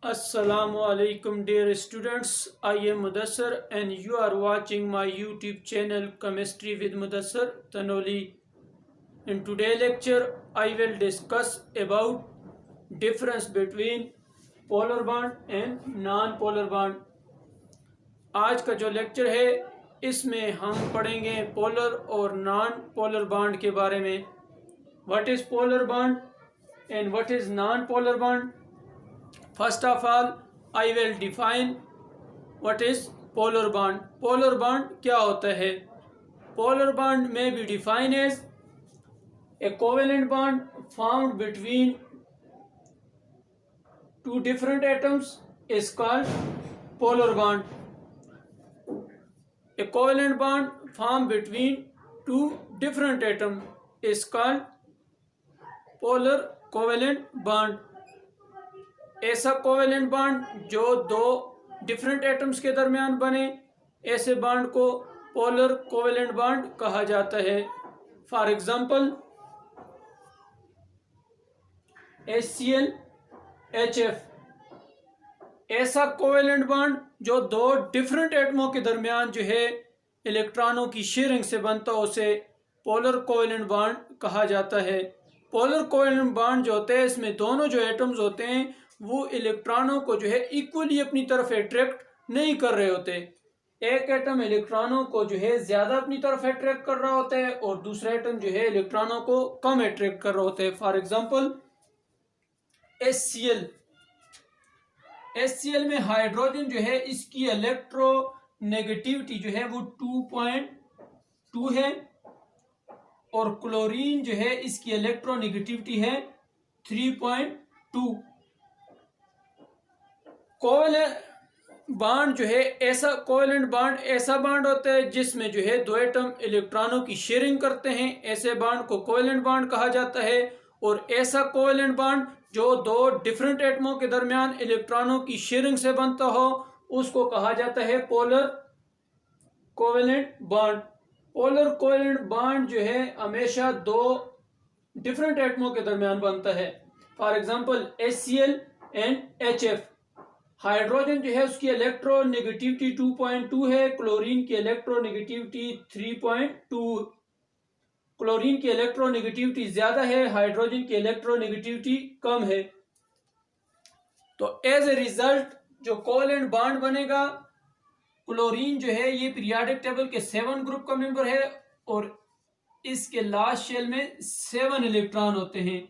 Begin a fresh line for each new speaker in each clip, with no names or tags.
Assalamualaikum dear students, I am Mudassar and you are watching my YouTube channel Chemistry with Mudassar Tanoli. In today's lecture, I will discuss about difference between polar bond and non-polar bond. आज का जो lecture है इसमें हम पढ़ेंगे polar और non polar bond के बारे में. What is polar bond and what is non-polar bond? First of all, I will define what is polar bond. Polar bond क्या होता है? Polar bond may be defined as a covalent bond formed between two different atoms is called polar bond. A covalent bond formed between two different atoms is called polar covalent bond. ऐसा covalent bond जो दो different atoms के दरमियान बने, ऐसे bond को polar covalent bond कहा जाता है. For example HCl HF. ऐसा कोवेलेंट बॉन्ड जो दो डिफरेंट एटमों के दरमियान जो है इलेक्ट्रॉनों की शेयरिंग से बनता है उसे पोलर कोवेलेंट बॉन्ड कहा जाता है. पोलर कोवेलेंट बॉन्ड जो होते हैं इसमें दोनों जो एटम्स होते हैं वो इलेक्ट्रॉनों को जो है इक्वली अपनी तरफ अट्रैक्ट नहीं कर रहे होते. एक एटम इलेक्ट्रॉनों को जो है ज्यादा अपनी तरफ अट्रैक्ट कर रहा होता है और दूसरा एटम जो है इलेक्ट्रॉनों को कम अट्रैक्ट कर रहा होता है. फॉर एग्जांपल HCl में हाइड्रोजन जो है इसकी इलेक्ट्रोनेगेटिविटी जो है वो 2.2 है और क्लोरीन जो है इसकी इलेक्ट्रोनेगेटिविटी है 3.2. कोवेलेंट बॉन्ड जो है ऐसा बॉन्ड होता है जिसमें जो है दो एटम इलेक्ट्रॉनों की शेयरिंग करते हैं. ऐसे बॉन्ड को कोवेलेंट बॉन्ड कहा जाता है. और ऐसा कोवेलेंट बॉन्ड जो दो डिफरेंट एटमों के दरमियान इलेक्ट्रॉनों की शेयरिंग से बनता हो उसको कहा जाता है polar covalent bond. Polar covalent bond जो है हमेशा दो डिफरेंट एटमों के दरमियान बनता है. For example HCl and HF. Hydrogen जो है उसकी इलेक्ट्रोनेगेटिविटी 2.2 है, क्लोरीन की इलेक्ट्रोनेगेटिविटी 3.2. क्लोरीन की इलेक्ट्रोनेगेटिविटी ज्यादा है, हाइड्रोजन की इलेक्ट्रोनेगेटिविटी कम है. तो एज ए रिजल्ट जो कोवेलेंट बॉन्ड बनेगा, क्लोरीन जो है ये पीरियोडिक टेबल के 7 ग्रुप का मेंबर है और इसके लास्ट शेल में 7 इलेक्ट्रॉन होते हैं.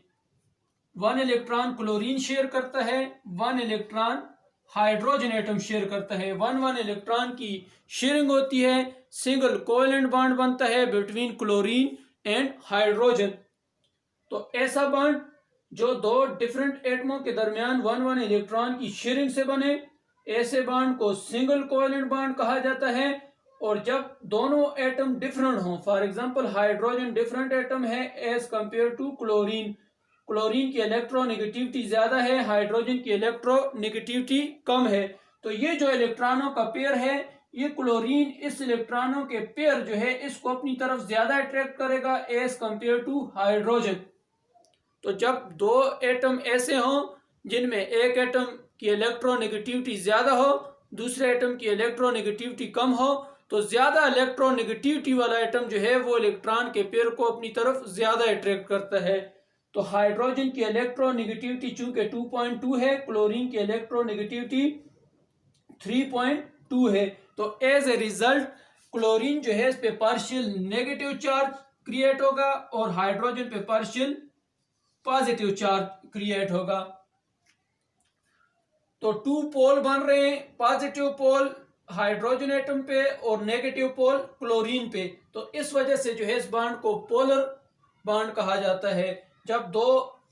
1 इलेक्ट्रॉन क्लोरीन शेयर करता है, 1 इलेक्ट्रॉन हाइड्रोजन एटम शेयर करता है. 1 इलेक्ट्रॉन की शेयरिंग होती है, सिंगल कोवेलेंट बॉन्ड बनता है बिटवीन क्लोरीन एंड हाइड्रोजन. तो ऐसा बॉन्ड जो दो डिफरेंट एटमों के दरमियान 1 इलेक्ट्रॉन की शेयरिंग से बने, ऐसे बॉन्ड को सिंगल कोवेलेंट बॉन्ड कहा जाता है. और जब दोनों एटम डिफरेंट हों, for example hydrogen different atom है as compared to chlorine, chlorine की इलेक्ट्रोनेगेटिविटी ज्यादा है, हाइड्रोजन की इलेक्ट्रोनेगेटिविटी कम है. तो ये जो इलेक्ट्रॉनों का पेयर है, ये क्लोरीन इस इलेक्ट्रॉनों के पेयर जो है इसको अपनी तरफ ज्यादा अट्रैक्ट करेगा एज कंपेयर टू हाइड्रोजन. तो जब दो एटम ऐसे हों जिनमें एक एटम की इलेक्ट्रोनेगेटिविटी ज्यादा हो, दूसरे एटम की इलेक्ट्रोनेगेटिविटी कम हो, तो ज्यादा इलेक्ट्रोनेगेटिविटी वाला एटम जो है वो इलेक्ट्रॉन के पेयर को अपनी तरफ ज्यादा अट्रैक्ट करता है. तो हाइड्रोजन की इलेक्ट्रोनेगेटिविटी चूंकि 2.2 है, क्लोरीन की इलेक्ट्रोनेगेटिविटी 3.2 है. तो एज ए रिजल्ट क्लोरीन जो है इस पे पार्शियल नेगेटिव चार्ज क्रिएट होगा और हाइड्रोजन पे पार्शियल पॉजिटिव चार्ज क्रिएट होगा. तो 2 पोल बन रहे हैं, पॉजिटिव पोल हाइड्रोजन एटम पे और नेगेटिव पोल क्लोरीन पे. तो इस वजह से जो है इस बॉन्ड को पोलर बॉन्ड कहा जाता है. जब दो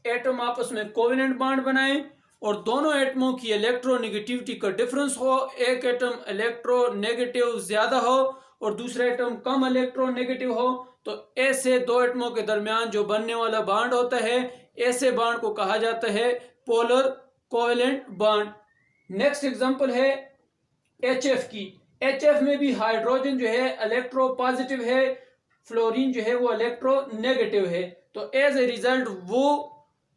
एटम आपस में कोवेलेंट बॉन्ड बनाएं और दोनों एटमों की इलेक्ट्रोनेगेटिविटी का डिफरेंस हो, एक एटम इलेक्ट्रोनेगेटिव ज्यादा हो और दूसरा एटम कम इलेक्ट्रोनेगेटिव हो, तो ऐसे दो एटमों के दरमियान जो बनने वाला बॉन्ड होता है, ऐसे बॉन्ड को कहा जाता है polar covalent bond. Next example है HF की. HF में भी हाइड्रोजन जो है इलेक्ट्रो पॉजिटिव है, फ्लोरीन जो है वो इलेक्ट्रो नेगेटिव है. तो एज ए रिजल्ट वो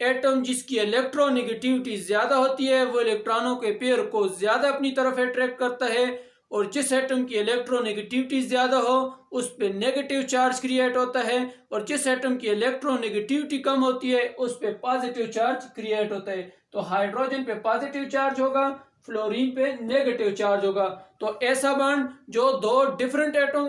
एटम जिसकी इलेक्ट्रोनेगेटिविटी ज़्यादा होती है वो इलेक्ट्रॉनों के पेयर को ज़्यादा अपनी तरफ अट्रैक्ट करता है, और जिस एटम की इलेक्ट्रोनेगेटिविटी ज़्यादा हो उस पर नेगेटिव चार्ज क्रिएट होता है, और जिस एटम की इलेक्ट्रोनेगेटिविटी कम होती है उस पर पॉजिटिव चार्ज क्रिएट होता है। तो हाइड्रोजन पे पॉजिटिव चार्ज होगा, फ्लोरीन पे नेगेटिव चार्ज होगा। तो ऐसा बॉन्ड जो दो डिफरेंट एटम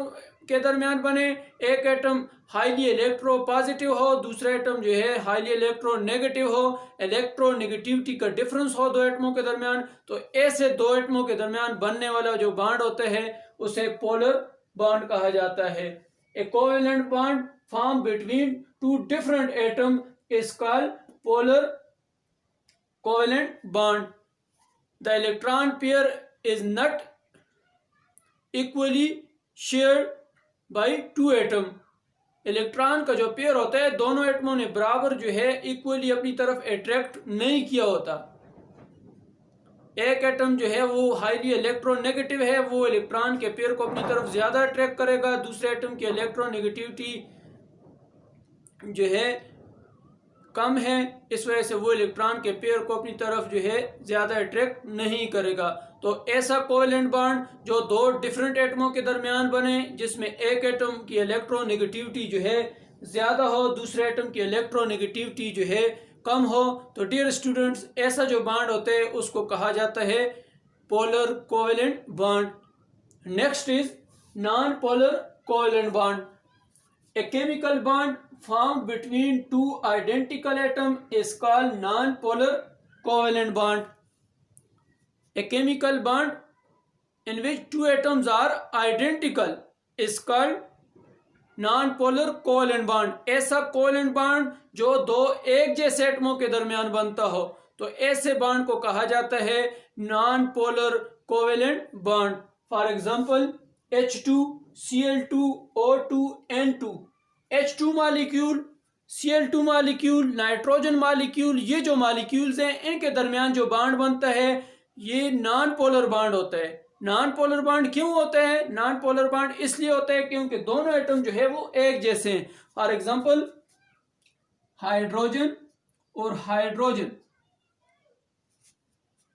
के दरमियान बने, एक एटम हाईली इलेक्ट्रो पॉजिटिव हो, दूसरा एटम जो है हाईली इलेक्ट्रो नेगेटिव हो, इलेक्ट्रोनेगेटिविटी का डिफरेंस हो दो एटमों के दरमियान, तो ऐसे दो एटमों के दरमियान बनने वाला जो बॉन्ड होता है उसे पोलर बॉन्ड कहा जाता है। ए covalent bond form between two different atom is called polar covalent bond. The electron pair is not equally shared by two atom. Electron का जो पेयर होता है दोनों एटमों ने बराबर जो है इक्वली अपनी तरफ अट्रैक्ट नहीं किया होता। एक एटम जो है वो हाईली इलेक्ट्रोनेगेटिव है, वो इलेक्ट्रॉन के पेयर को अपनी तरफ ज्यादा अट्रैक्ट करेगा, दूसरे एटम की इलेक्ट्रोनेगेटिविटी जो है कम है, इस वजह से वो इलेक्ट्रॉन के पेयर को अपनी तरफ जो है ज्यादा अट्रैक्ट नहीं करेगा। तो ऐसा कोवेलेंट बॉन्ड जो दो डिफरेंट एटमों के दरमियान बने जिसमें एक एटम की इलेक्ट्रोनेगेटिविटी जो है ज्यादा हो, दूसरे एटम की इलेक्ट्रोनेगेटिविटी जो है कम हो, तो डियर स्टूडेंट्स ऐसा जो बॉन्ड होता है उसको कहा जाता है polar covalent bond. Next is non polar covalent bond. A chemical bond formed between two identical atoms is called non-polar covalent bond. A chemical bond in which two atoms are identical is called non-polar covalent bond. ऐसा covalent bond जो दो एक जैसे एटमों के दरमियान बनता हो, तो ऐसे बॉन्ड को कहा जाता है non-polar covalent bond. For example H2Cl2O2N2, H2 molecule, Cl2 molecule, nitrogen molecule, ये जो मॉलिक्यूल्स हैं इनके दरमियान जो बॉन्ड बनता है ये नॉन पोलर बॉन्ड होता है। नॉन पोलर बॉन्ड क्यों होता है? नॉन पोलर बॉन्ड इसलिए होता है क्योंकि दोनों एटम जो है वो एक जैसे हैं। फॉर एग्जाम्पल हाइड्रोजन और हाइड्रोजन,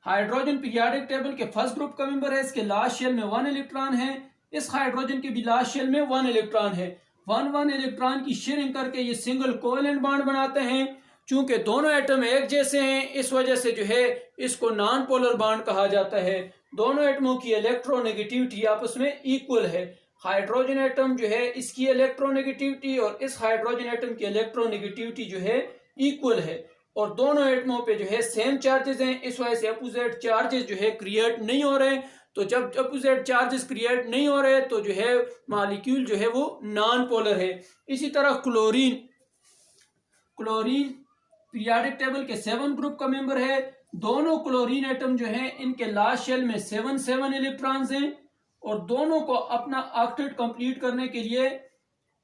हाइड्रोजन पीरियोडिक टेबल के फर्स्ट ग्रुप का मेंबर है, इसके लास्ट शेल में 1 इलेक्ट्रॉन है, इस हाइड्रोजन के भी लास्ट शेल में 1 इलेक्ट्रॉन है। 1 इलेक्ट्रॉन की शेयरिंग करके ये सिंगल कोवेलेंट बॉन्ड बनाते हैं। चूंकि दोनों एटम एक जैसे हैं इस वजह से जो है इसको नॉन पोलर बॉन्ड कहा जाता है। दोनों एटमों की इलेक्ट्रोनेगेटिविटी आपस में इक्वल है। हाइड्रोजन एटम जो है इसकी इलेक्ट्रोनेगेटिविटी और इस हाइड्रोजन एटम की इलेक्ट्रोनेगेटिविटी जो है इक्वल है, और दोनों एटमों पे जो है सेम चार्जेस हैं, इस वजह से अपोजिट चार्जेस जो है क्रिएट नहीं हो रहे। तो जब अपोजिट चार्जेस क्रिएट नहीं हो रहे तो जो है मॉलिक्यूल जो है वो नॉन पोलर है। इसी तरह क्लोरीन, क्लोरीन पीरियोडिक टेबल के 7 ग्रुप का मेंबर है। दोनों क्लोरीन एटम जो है इनके लास्ट शेल में 7 इलेक्ट्रॉन्स हैं, और दोनों को अपना ऑक्टेट कंप्लीट करने के लिए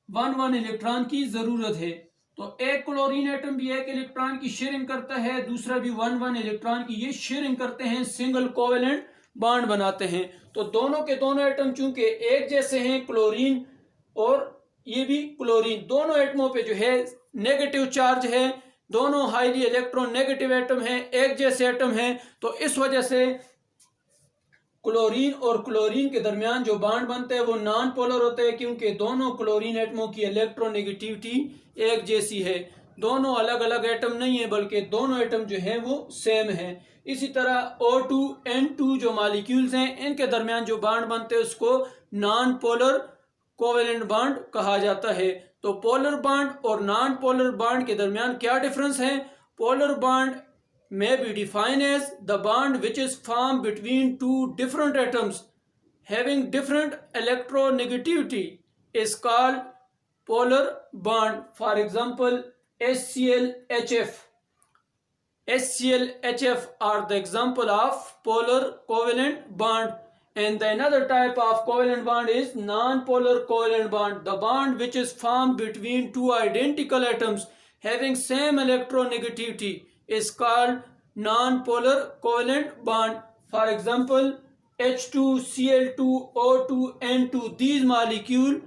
1 इलेक्ट्रॉन की जरूरत है। तो एक क्लोरीन एटम भी एक इलेक्ट्रॉन की शेयरिंग करता है, दूसरा भी 1 इलेक्ट्रॉन की ये शेयरिंग करते हैं, सिंगल कोवेलेंट बॉन्ड बनाते हैं। तो दोनों के दोनों एटम चूंकि एक जैसे हैं, क्लोरीन और ये भी क्लोरीन, दोनों एटमों पे जो है नेगेटिव चार्ज है, दोनों हाईली इलेक्ट्रोनेगेटिव एटम हैं, एक जैसे एटम हैं, तो इस वजह से क्लोरीन और क्लोरीन के दरमियान जो बॉन्ड बनते हैं वो नॉन पोलर होते हैं, क्योंकि दोनों क्लोरीन एटमों की इलेक्ट्रोनेगेटिविटी एक जैसी है। दोनों अलग अलग एटम नहीं है बल्कि दोनों एटम जो है वो सेम है। इसी तरह O2N2 जो मॉलिक्यूल्स हैं इनके दरमियान जो बॉन्ड बनते हैं उसको नॉन पोलर कोवेलेंट बॉन्ड कहा जाता है। तो पोलर बॉन्ड और नॉन पोलर बॉन्ड के दरमियान क्या डिफरेंस है? Polar bond may be defined as the bond which is formed between two different atoms having different electronegativity is called polar bond. For example, HCl-HF. HCl-HF are the example of polar covalent bond. And the another type of covalent bond is non-polar covalent bond, the bond which is formed between two identical atoms having same electronegativity is called non-polar covalent bond. For example, H2Cl2O2N2, these molecules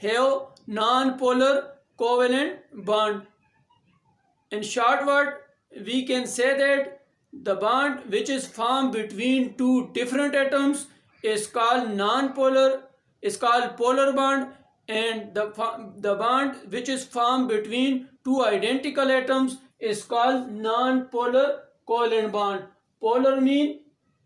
have non-polar covalent bond. In short word, we can say that the bond which is formed between two different atoms is called non-polar, is called polar bond, and the bond which is formed between two identical atoms is called non-polar covalent bond. Polar mean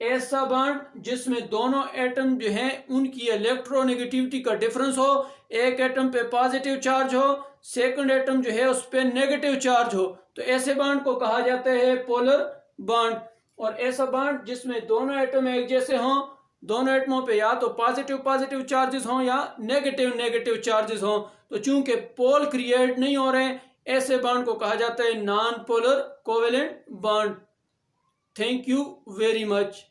ऐसा bond जिसमें दोनों atom जो हैं उनकी electronegativity का difference हो, एक atom पे पॉजिटिव चार्ज हो, सेकंड एटम जो है उस पर नेगेटिव चार्ज हो, तो ऐसे बॉन्ड को कहा जाता है पोलर बॉन्ड। और ऐसा बॉन्ड जिसमें दोनों एटम एक जैसे हों, दोनों एटमों पे या तो पॉजिटिव पॉजिटिव चार्जेस हों या नेगेटिव नेगेटिव चार्जेस हों, तो चूंकि पोल क्रिएट नहीं हो रहे, ऐसे बॉन्ड को कहा जाता है non polar covalent bond. Thank you very much.